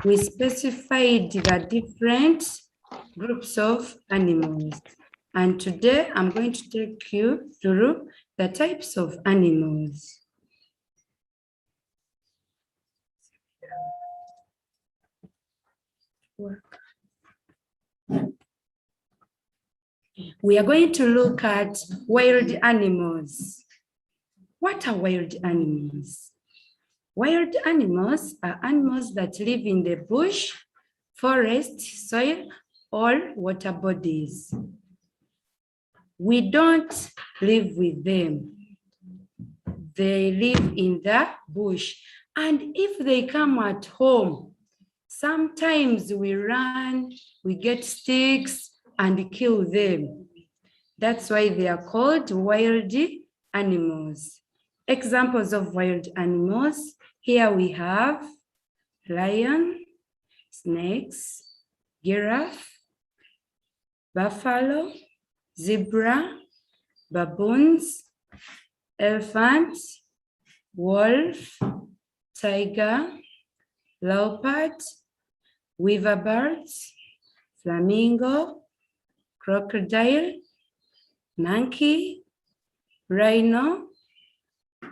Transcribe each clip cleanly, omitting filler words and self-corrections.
we specified the different groups of animals. And today I'm going to take you through the types of animals. We are going to look at wild animals. What are wild animals? Wild animals are animals that live in the bush, forest, soil, or water bodies. We don't live with them. They live in the bush. And if they come at home, sometimes we run, we get sticks and kill them. That's why they are called wild animals. Examples of wild animals, here we have lion, snakes, giraffe, buffalo, zebra, baboons, elephant, wolf, tiger, leopard, weaver birds, flamingo, crocodile, monkey, rhino,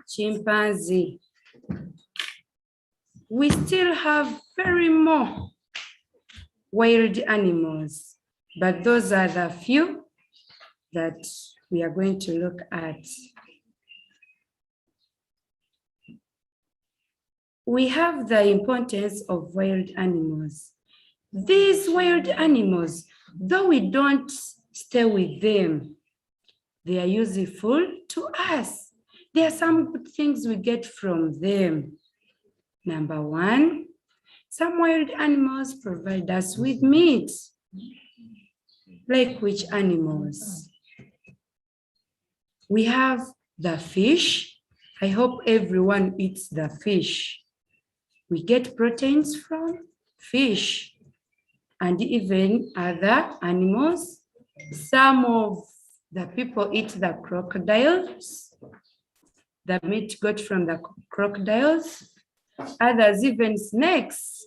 chimpanzee. We still have very more wild animals, but those are the few that we are going to look at. We have the importance of wild animals. These wild animals, though we don't stay with them, they are useful to us. There are some good things we get from them. Number one, some wild animals provide us with meat. Like which animals? We have the fish. I hope everyone eats the fish. We get proteins from fish and even other animals. Some of the people eat the crocodiles, the meat got from the crocodiles. Others even snakes,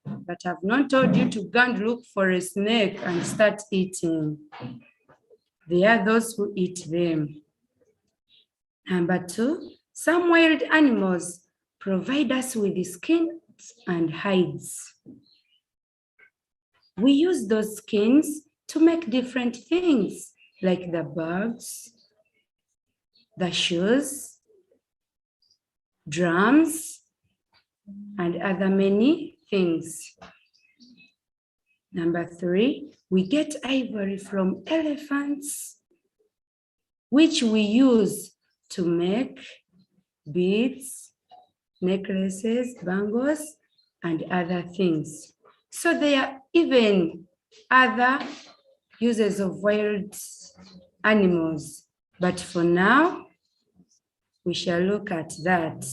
but I've not told you to go and look for a snake and start eating. There are those who eat them. Number two, some wild animals provide us with the skins and hides. We use those skins to make different things, like the bags, the shoes, drums, and other many things. Number three, we get ivory from elephants, which we use to make beads, necklaces, bangles, and other things. So there are even other uses of wild animals, but for now, we shall look at that.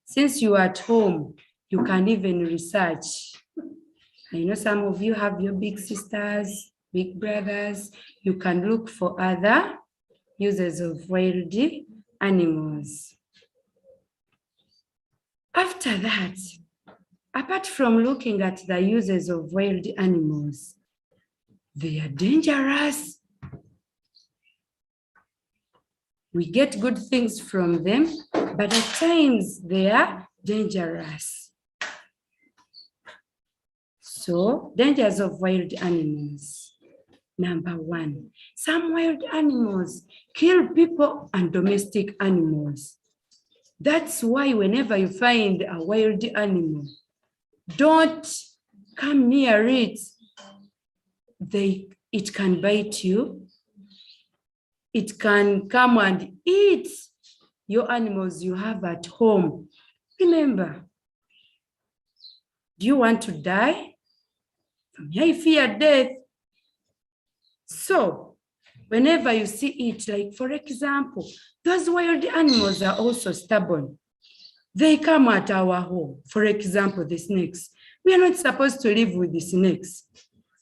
Since you are at home, you can even research. I know some of you have your big sisters, big brothers. You can look for other uses of wild animals. After that, apart from looking at the uses of wild animals, they are dangerous. We get good things from them, but at times they are dangerous. So, dangers of wild animals. Number one, some wild animals kill people and domestic animals. That's why whenever you find a wild animal, don't come near it. It can bite you. It can come and eat your animals you have at home. Remember, do you want to die? From here you fear death. So, whenever you see it, like for example, those wild animals are also stubborn. They come at our home. For example, the snakes. We are not supposed to live with the snakes.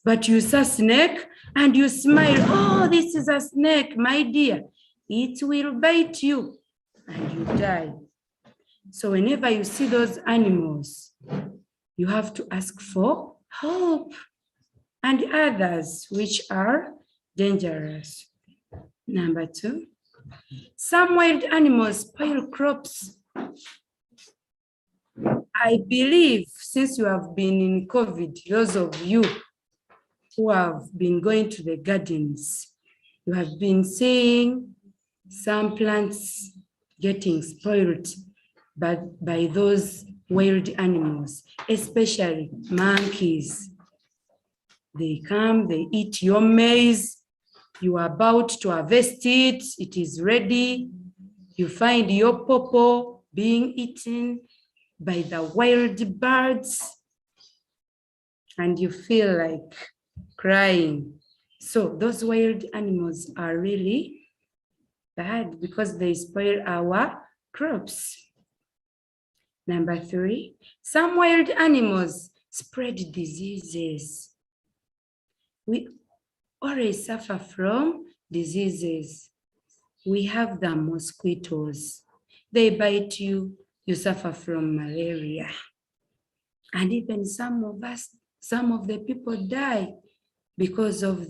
But you saw a snake and you smile, oh, this is a snake, my dear. It will bite you and you die. So whenever you see those animals, you have to ask for help, and others which are dangerous. Number 2, some wild animals spoil crops. I believe since you have been in COVID, those of you who have been going to the gardens, you have been seeing some plants getting spoiled by those wild animals, especially monkeys. They come, they eat your maize, you are about to harvest it, it is ready. You find your pawpaw being eaten by the wild birds, and you feel like crying. So those wild animals are really bad because they spoil our crops. Number 3, some wild animals spread diseases. We always suffer from diseases. We have the mosquitoes. They bite you, you suffer from malaria. And even some of the people die because of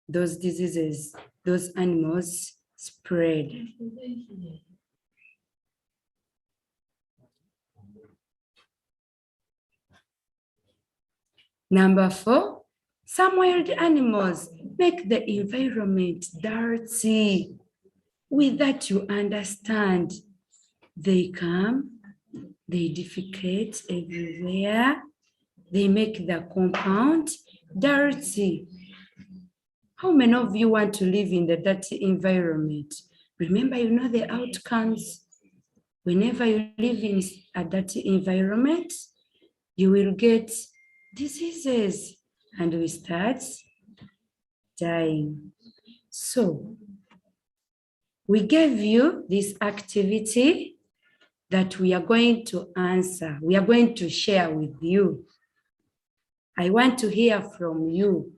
those diseases, those animals spread. Number 4, some wild animals make the environment dirty. With that, you understand. They come, they defecate everywhere, they make the compound dirty. How many of you want to live in the dirty environment? Remember, you know the outcomes. Whenever you live in a dirty environment, you will get diseases and we start dying. So we gave you this activity that we are going to answer. We are going to share with you. I want to hear from you.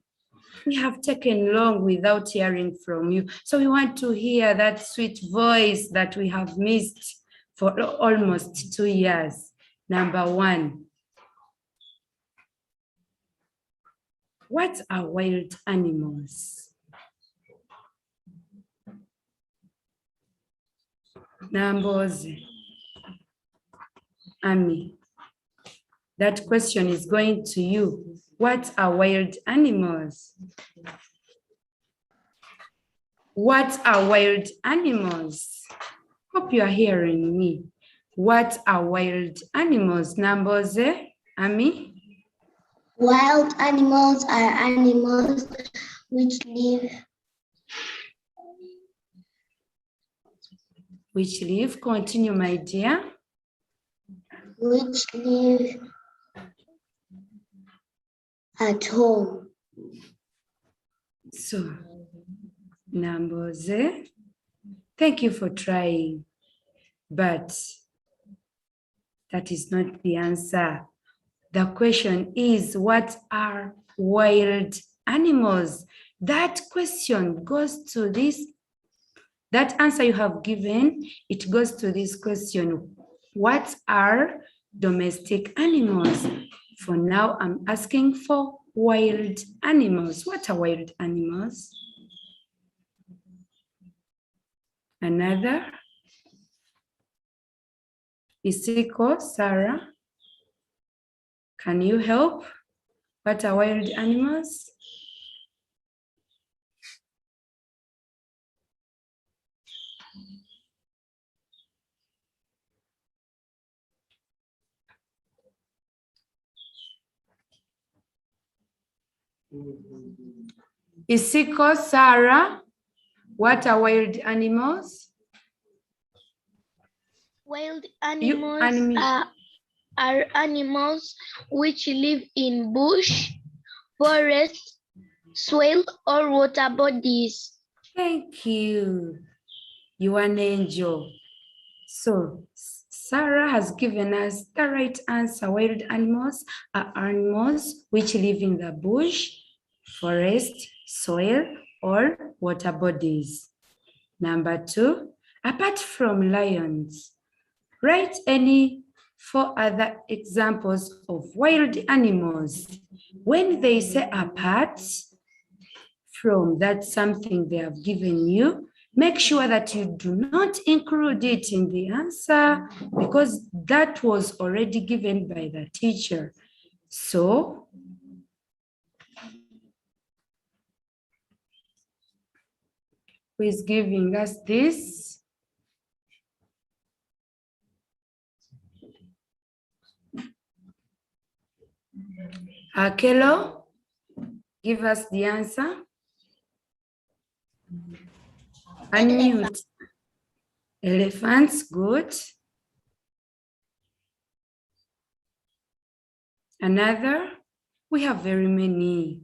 We have taken long without hearing from you. So we want to hear that sweet voice that we have missed for almost 2 years. Number 1. What are wild animals? Numbers. Ami, that question is going to you. What are wild animals? What are wild animals? Hope you are hearing me. What are wild animals? Numbers, Ami? Wild animals are animals which live. Continue, my dear. Which live at home. So, Numbers, thank you for trying, but that is not the answer. The question is, what are wild animals? That question goes to this, that answer you have given, it goes to this question. What are domestic animals? For now, I'm asking for wild animals. What are wild animals? Another? Isiko, Sarah? Can you help? What are wild animals? Isiko, Sarah, what are wild animals? Wild animals are animals which live in bush, forest, soil, or water bodies. Thank you. You are an angel. So Sarah has given us the right answer. Wild animals are animals which live in the bush, forest, soil, or water bodies. Number 2, apart from lions, write any 4 other examples of wild animals. When they say apart from that something they have given you, make sure that you do not include it in the answer because that was already given by the teacher. So, who is giving us this? Akelo, give us the answer. Unmute. Elephants, good. Another, we have very many.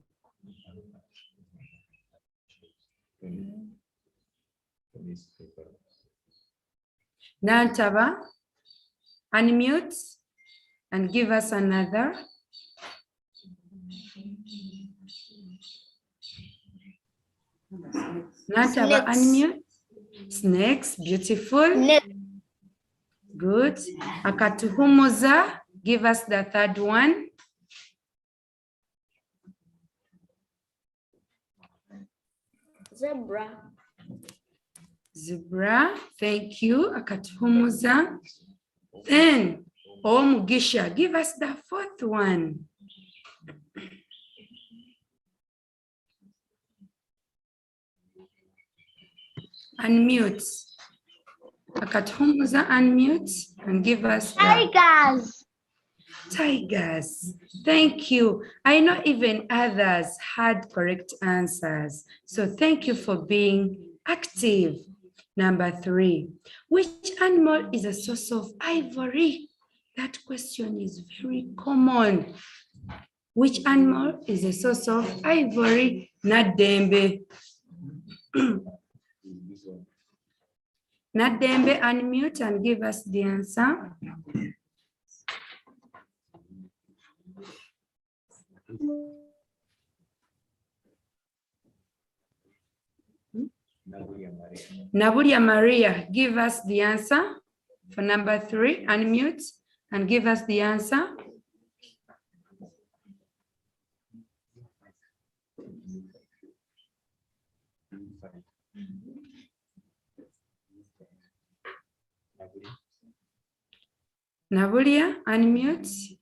Nantaba, unmute and give us another. Nantaba, unmute. Snakes, beautiful. Snake. Good. Akatuhumuza, give us the third one. Zebra. Zebra, thank you. Akatuhumuza. Then, Mugisha, give us the fourth one. Unmute. Akatuhumuza, unmute and give us the Tigers. Tigers. Thank you. I know even others had correct answers. So thank you for being active. Number 3, which animal is a source of ivory? That question is very common. Which animal is a source of ivory? Nadembe. Nadembe, unmute and give us the answer. Nabulia Maria, give us the answer for number 3. Unmute and give us the answer. Nabulia, unmute.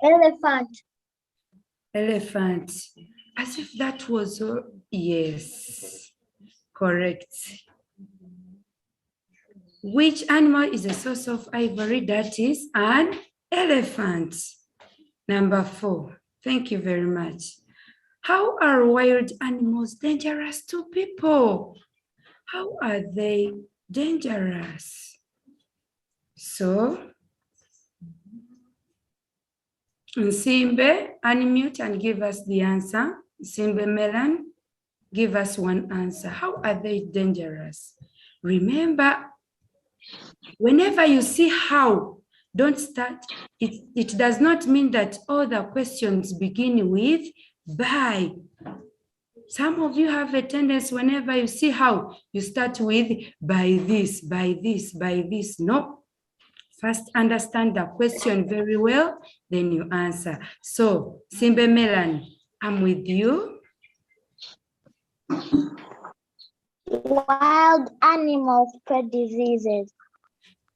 Elephant. Elephant. As if that was, yes, correct. Which animal is a source of ivory? That is an elephant. Number 4. Thank you very much. How are wild animals dangerous to people? How are they dangerous? So, Nsimbe, unmute and give us the answer. Nsimbe Melan, give us one answer. How are they dangerous? Remember, whenever you see how, don't start. It does not mean that all the questions begin with by. Some of you have a tendency whenever you see how, you start with by this, by this, by this. No. First, understand the question very well, then you answer. So, Simbe Melan, I'm with you. Wild animals spread diseases.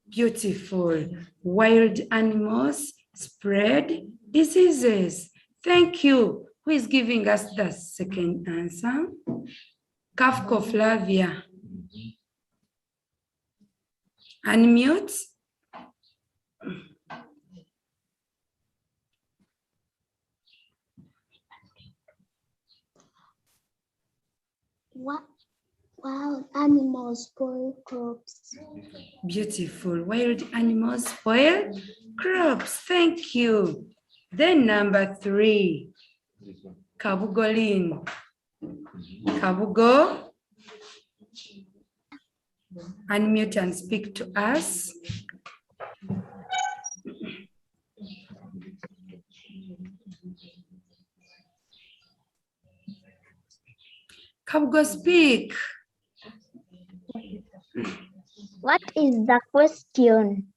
Beautiful. Wild animals spread diseases. Thank you. Who is giving us the second answer? Kafko Flavia. Unmute. What? Wild animals spoil crops. Beautiful. Wild animals spoil crops. Thank you. Then number 3. Kabugolin. Kabugo. Unmute and speak to us. Kabgo, speak. What is the question?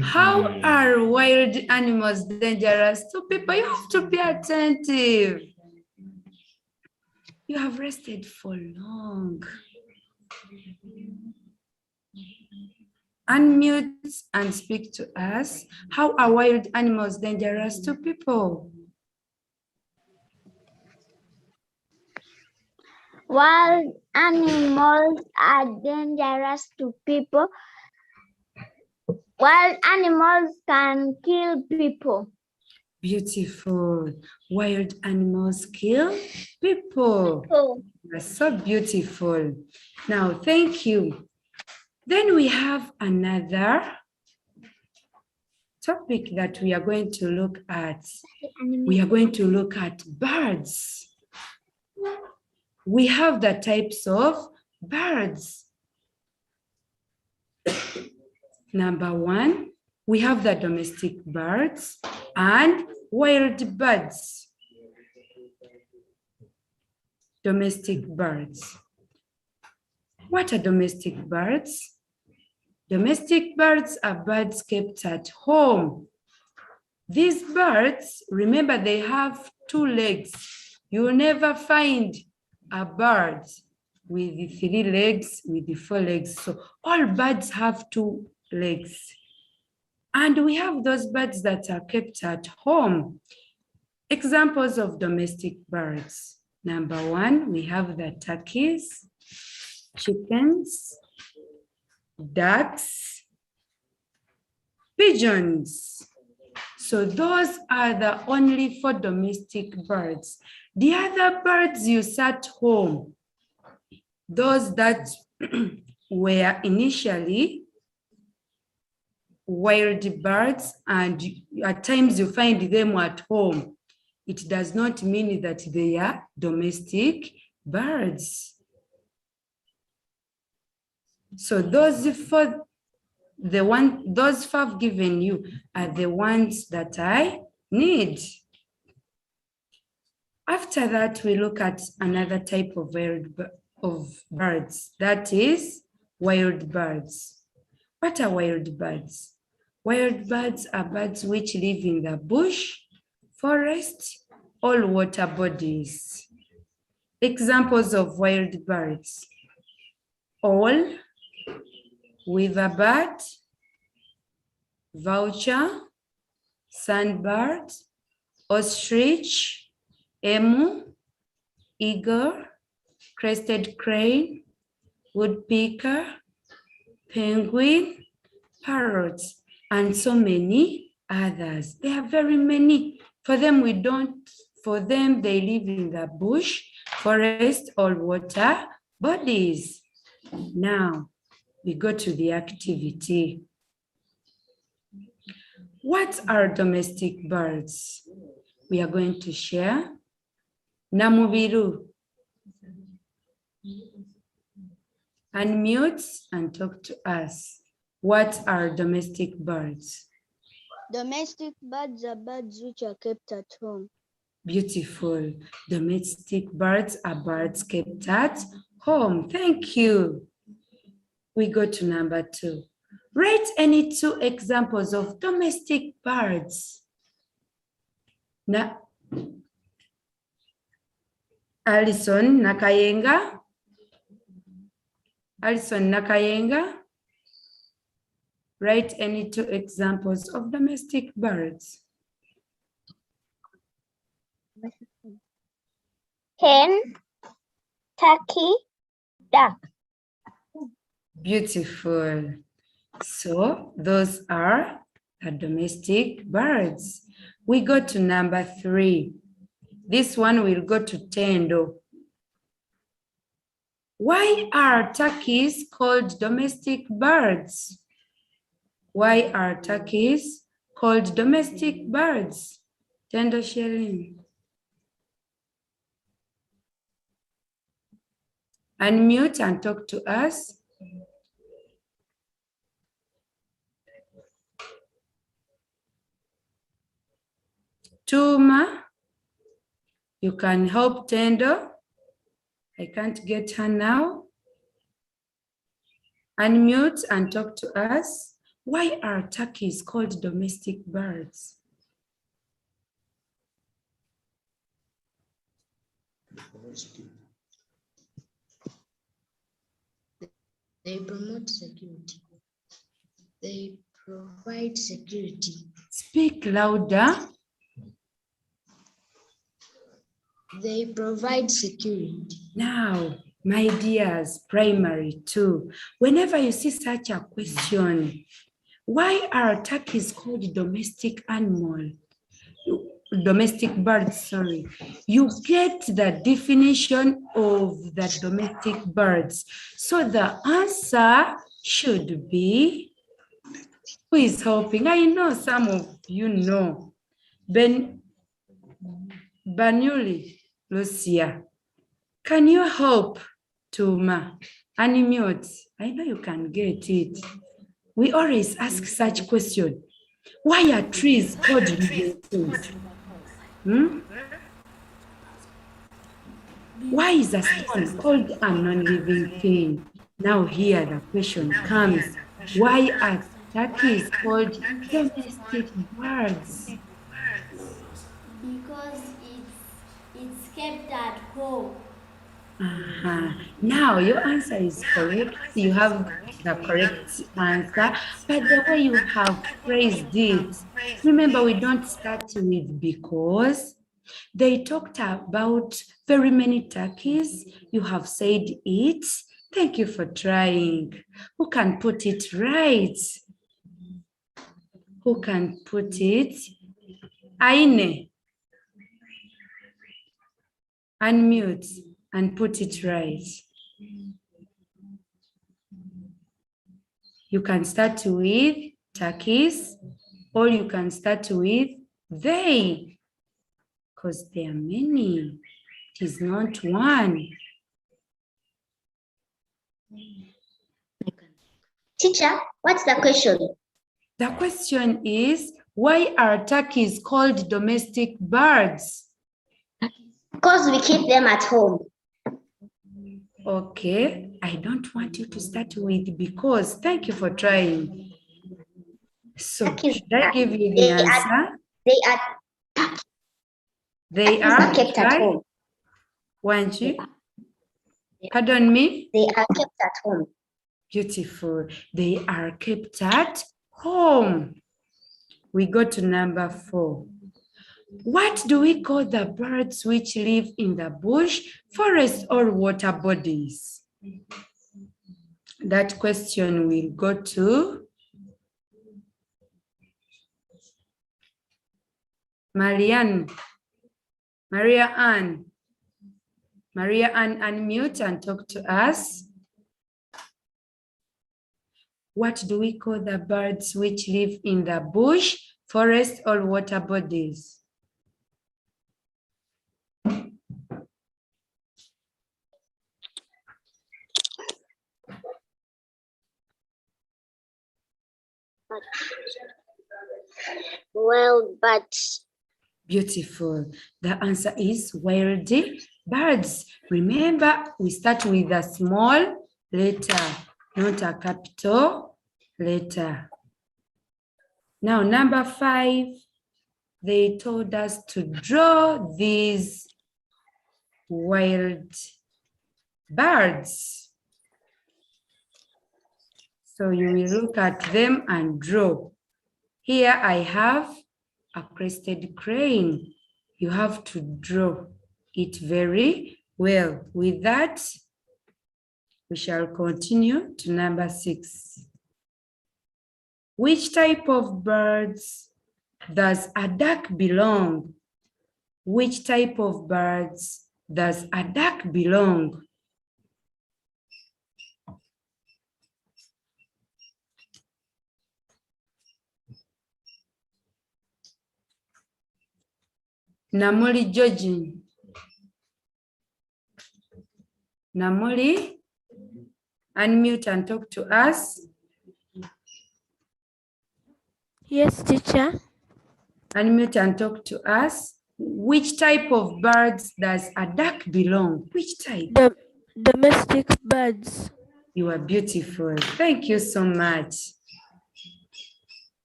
How are wild animals dangerous to people? You have to be attentive. You have rested for long. Unmute and speak to us. How are wild animals dangerous to people? Wild animals are dangerous to people. Wild animals can kill people. Beautiful. Wild animals kill people. That's so beautiful. Now, thank you. Then we have another topic that we are going to look at. We are going to look at birds. We have the types of birds. Number one, we have the domestic birds and wild birds. Domestic birds. What are domestic birds? Domestic birds are birds kept at home. These birds, remember, they have 2 legs. You will never find a bird with 3 legs, with 4 legs. So all birds have 2 legs. And we have those birds that are kept at home. Examples of domestic birds. Number 1, we have the turkeys, chickens, ducks, pigeons. So those are the only 4 domestic birds. The other birds you sat home, those that were initially wild birds, and at times you find them at home, it does not mean that they are domestic birds. So those 4 I've given you are the ones that I need. After that, we look at another type of birds, that is wild birds. What are wild birds? Wild birds are birds which live in the bush, forest, or water bodies. Examples of wild birds: owl, weaverbird, vulture, sandbird, ostrich, emu, eagle, crested crane, woodpecker, penguin, parrots, and so many others. There are very many. For them, they live in the bush, forest, or water bodies. Now, we go to the activity. What are domestic birds? We are going to share. Namubiru. Unmute and talk to us. What are domestic birds? Domestic birds are birds which are kept at home. Beautiful. Domestic birds are birds kept at home. Thank you. We go to number 2. Write any 2 examples of domestic birds. Now, Alison Nakayenga. Alison Nakayenga. Write any 2 examples of domestic birds. Hen, turkey, duck. Beautiful. So those are the domestic birds. We go to number 3. This one will go to Tendo. Why are turkeys called domestic birds? Why are turkeys called domestic birds? Tendo sharing. Unmute and talk to us. Tuma, you can help Tendo. I can't get her now. Unmute and talk to us. Why are turkeys called domestic birds? They promote security. They provide security. Speak louder. They provide security. Now, my dears, primary 2, whenever you see such a question, why are turkeys called domestic birds, sorry, you get the definition of the domestic birds. So the answer should be, who is helping? I know some of you know. Banuli, Lucia, can you help Tuma? Unmute. I know you can get it. We always ask such question. Why are trees called living things? Why is a stone called a non-living thing? Now here the question comes. Why are turkeys called domestic birds? Because it's kept at home. Now your answer is correct. You have the correct answer, but the way you have phrased it, remember we don't start with because. They talked about very many turkeys. You have said it. Thank you for trying. Who can put it right? Who can put it? Aine. Unmute and put it right. You can start with turkeys, or you can start with they. Because there are many. It is not one. Teacher, what's the question? The question is, why are turkeys called domestic birds? Because we keep them at home. Okay, I don't want you to start with because. Thank you for trying. So, Turkeys should I give you the answer? They are kept at home. Wanji? Pardon me? They are kept at home. Beautiful. They are kept at home. We go to number 4. What do we call the birds which live in the bush, forest, or water bodies? That question will go to Maria Ann. Maria Ann, unmute and talk to us. What do we call the birds which live in the bush, forest, or water bodies? Wild birds. Beautiful. The answer is wild birds. Remember, we start with a small letter, not a capital letter. Now, number 5, they told us to draw these wild birds. So you will look at them and draw. Here I have a crested crane. You have to draw it very well. With that, we shall continue to number 6. Which type of birds does a duck belong? Which type of birds does a duck belong? Namuli Georgie. Namuli, unmute and talk to us. Yes, teacher. Unmute and talk to us. Which type of birds does a duck belong? Which type? domestic birds. You are beautiful. Thank you so much.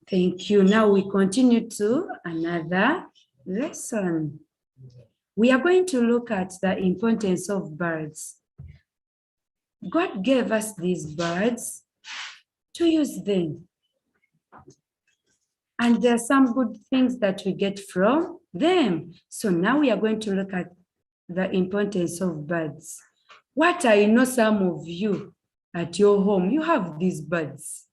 Thank you. Now we continue to another lesson. We are going to look at the importance of birds. God gave us these birds to use them. And there are some good things that we get from them. So now we are going to look at the importance of birds. What I know, some of you at your home, you have these birds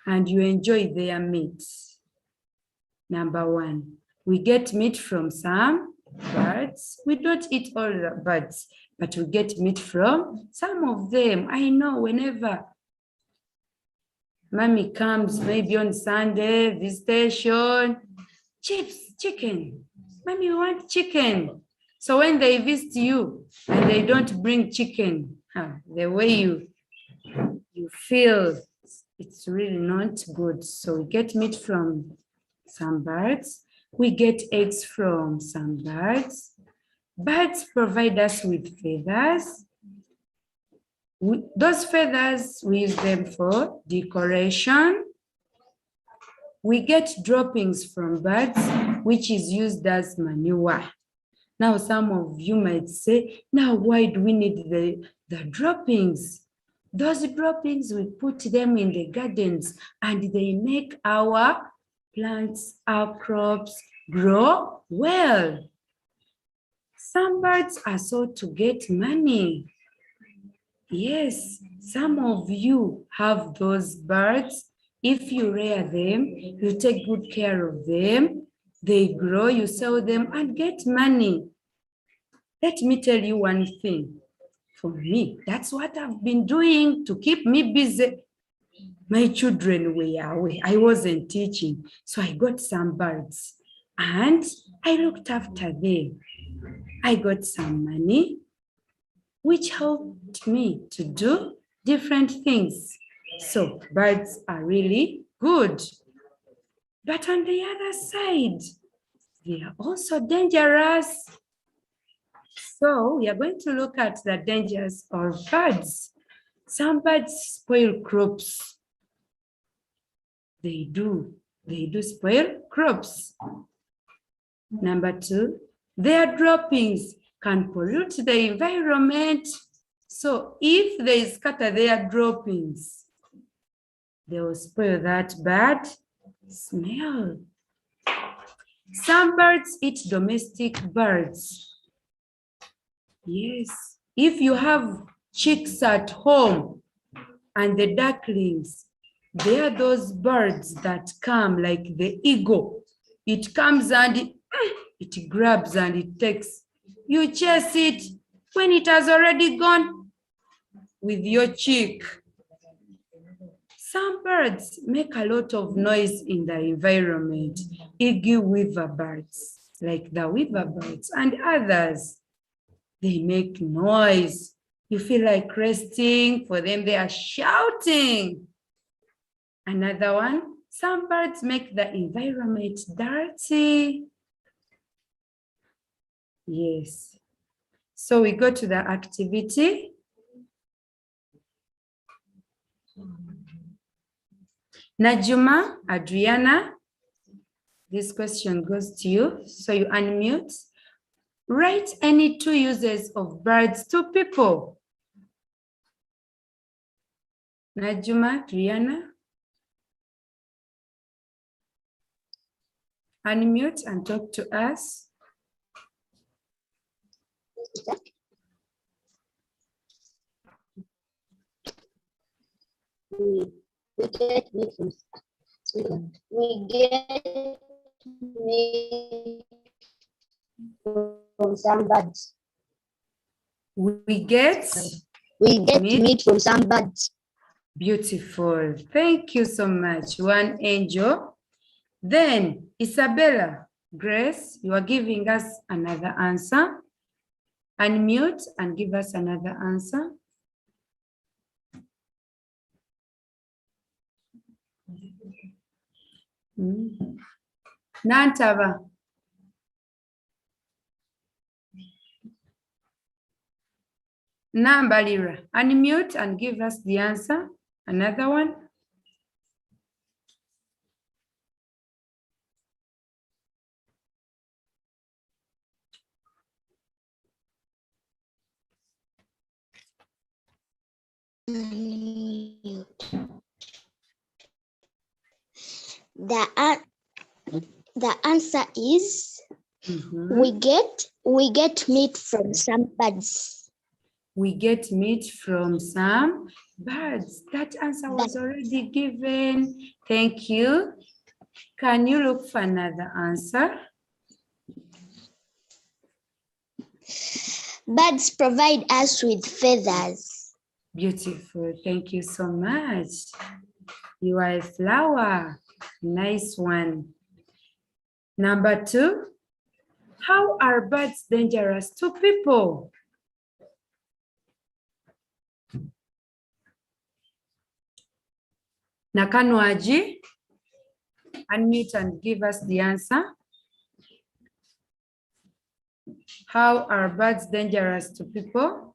and you enjoy their meat. Number one, we get meat from some birds. We don't eat all the birds, but we get meat from some of them. I know whenever mommy comes, maybe on Sunday, visitation, chips, chicken. Mommy, we want chicken. So when they visit you and they don't bring chicken, the way you feel, it's really not good. So we get meat from some birds. We get eggs from some birds. Birds provide us with feathers. Those feathers, we use them for decoration. We get droppings from birds, which is used as manure. Now, some of you might say, now why do we need the droppings? Those droppings, we put them in the gardens and they make our plants, our crops grow well. Some birds are sold to get money. Yes, some of you have those birds. If you rear them, you take good care of them, they grow, you sell them and get money. Let me tell you one thing. For me, that's what I've been doing to keep me busy. My children were away. I wasn't teaching. So I got some birds and I looked after them. I got some money, which helped me to do different things. So birds are really good. But on the other side, they are also dangerous. So we are going to look at the dangers of birds. Some birds spoil crops. They do spoil crops. Number two, their droppings can pollute the environment. So if they scatter their droppings, they will spoil that bad smell. Some birds eat domestic birds. Yes, if you have chicks at home and the ducklings, they are those birds that come like the eagle. It comes and it grabs and it takes. You chase it when it has already gone with your chick. Some birds make a lot of noise in the environment. Eagle weaver birds, like the weaver birds and others, they make noise. You feel like resting. For them, they are shouting. Another one, some birds make the environment dirty. Yes. So we go to the activity. Najuma, Adriana, this question goes to you. So you unmute. Write any two uses of birds to people. Najuma, Adriana. Unmute and talk to us. We get meat from Switzerland. We get meat from some birds. We get meat from some birds. Beautiful. Thank you so much. One angel. Then Isabella, Grace, you are giving us another answer. Unmute and give us another answer. Nantaba. Nambalira, unmute and give us the answer. Another one. The answer is we get meat from some birds. We get meat from some birds. That answer was already given. Thank you. Can you look for another answer? Birds provide us with feathers. Beautiful. Thank you so much. You are a flower. Nice one. Number 2. How are birds dangerous to people? Nakanwaji, unmute and give us the answer. How are birds dangerous to people?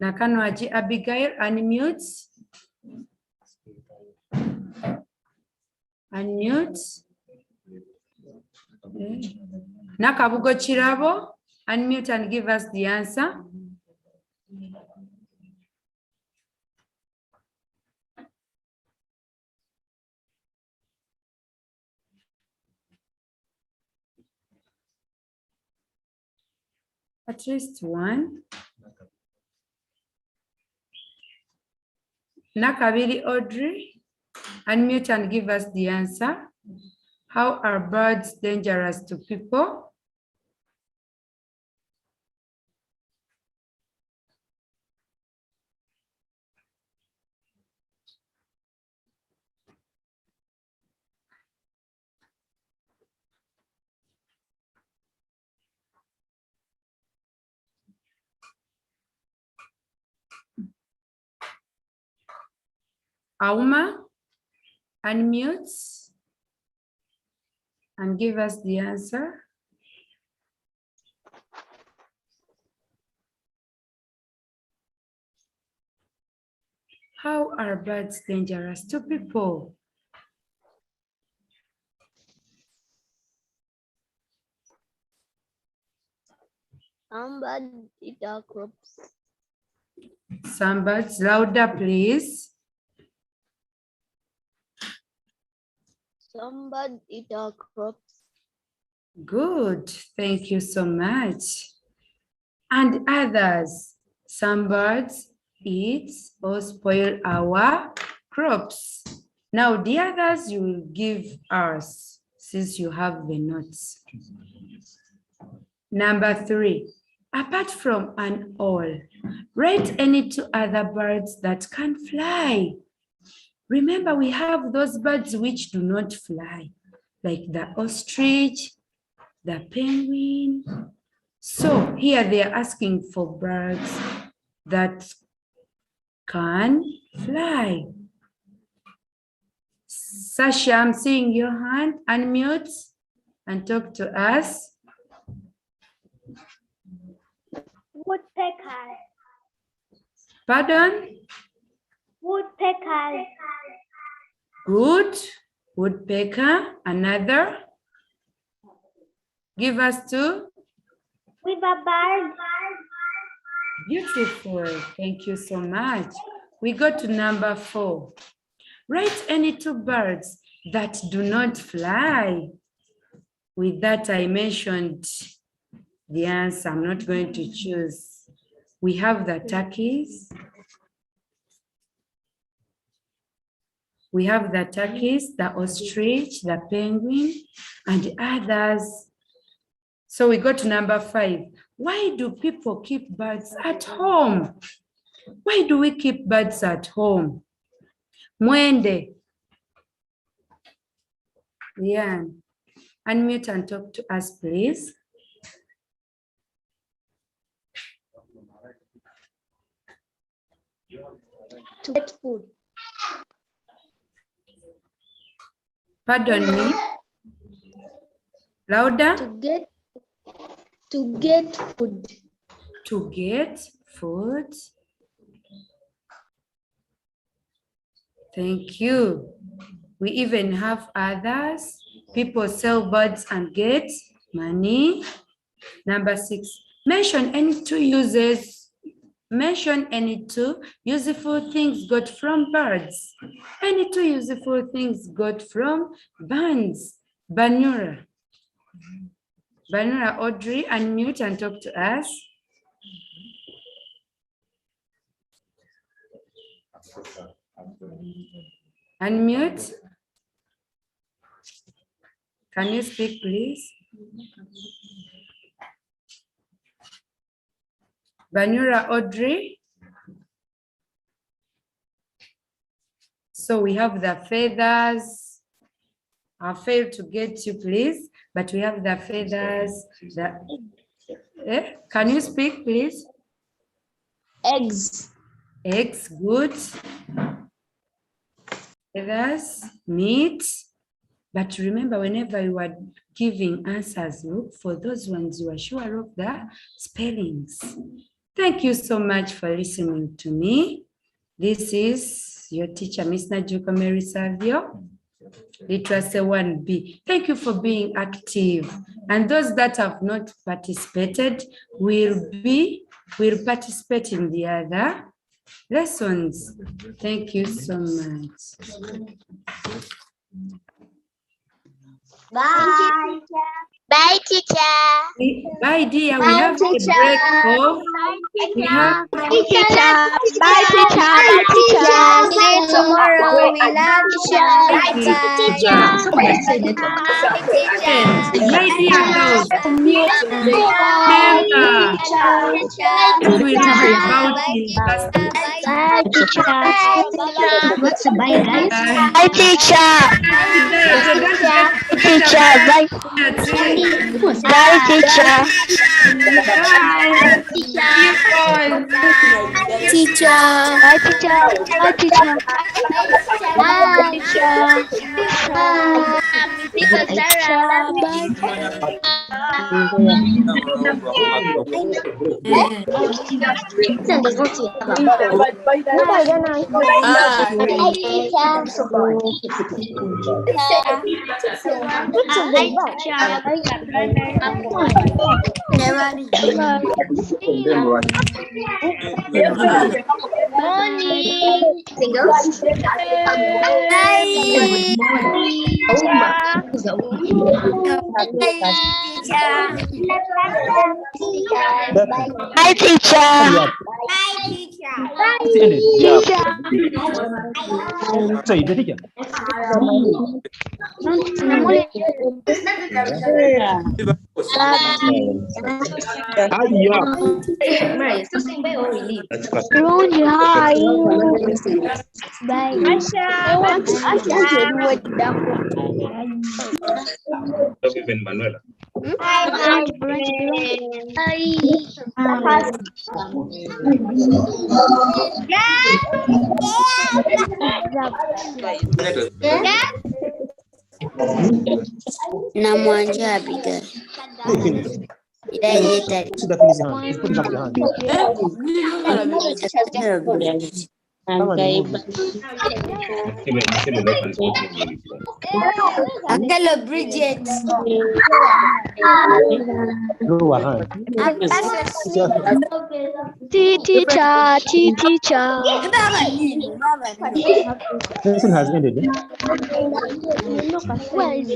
Nakanwaji Abigail, unmute. Unmute. Nakabugo Chirabo, unmute and give us the answer. At least one. Nakabiri Audrey, unmute and give us the answer. How are birds dangerous to people? Auma, unmute and give us the answer. How are birds dangerous to people? Some birds eat our crops. Some birds, louder please. Some birds eat our crops. Good, thank you so much. And others, some birds eat or spoil our crops. Now the others you will give us since you have the notes. Number 3, apart from an owl, write any 2 other birds that can fly. Remember, we have those birds which do not fly, like the ostrich, the penguin. So here they are asking for birds that can fly. Sasha, I'm seeing your hand. Unmute and talk to us. Woodpecker. Pardon? Woodpecker. Good. Woodpecker. Another. Give us 2. Weaverbird. Beautiful. Thank you so much. We go to number 4. Write any 2 birds that do not fly. With that, I mentioned the answer. I'm not going to choose. We have the turkeys. We have the turkeys, the ostrich, the penguin, and others. So we go to number 5. Why do people keep birds at home? Why do we keep birds at home? Mwende. Yeah. Unmute and talk to us, please. To get food. Pardon me. Louder. To get food. To get food. Thank you. We even have others. People sell birds and get money. Number 6, mention any 2 uses. Mention any 2 useful things got from birds. Any 2 useful things got from birds. Banura. Banura, Audrey, unmute and talk to us. Unmute. Can you speak, please? Banura, Audrey. So we have the feathers. I failed to get you, please, but we have the feathers. Can you speak, please? Eggs. Eggs, good. Feathers, meat. But remember, whenever you are giving answers, look for those ones you are sure of the spellings. Thank you so much for listening to me. This is your teacher, Miss Najuka Mary Savio, Literacy 1B. Thank you for being active. And those that have not participated will participate in the other lessons. Thank you so much. Bye. Bye, teacher. Bye, dear. We Bye, have teacher. a break of. We have. Bye, teacher. Bye, teacher. Bye, teacher. See you tomorrow. We love you. Bye, teacher. My dear girls, we read about in class. Bye, teacher. What's a bye, guys? Bye, teacher. Teacher. Bye. Bye, teacher. Bye. Teacher. Bye, teacher. Bye, teacher. Bye, teacher. Bye, teacher. Manuela. Namwanja Abigail. Hello, Bridget. Teacher. Lesson has ended. Where is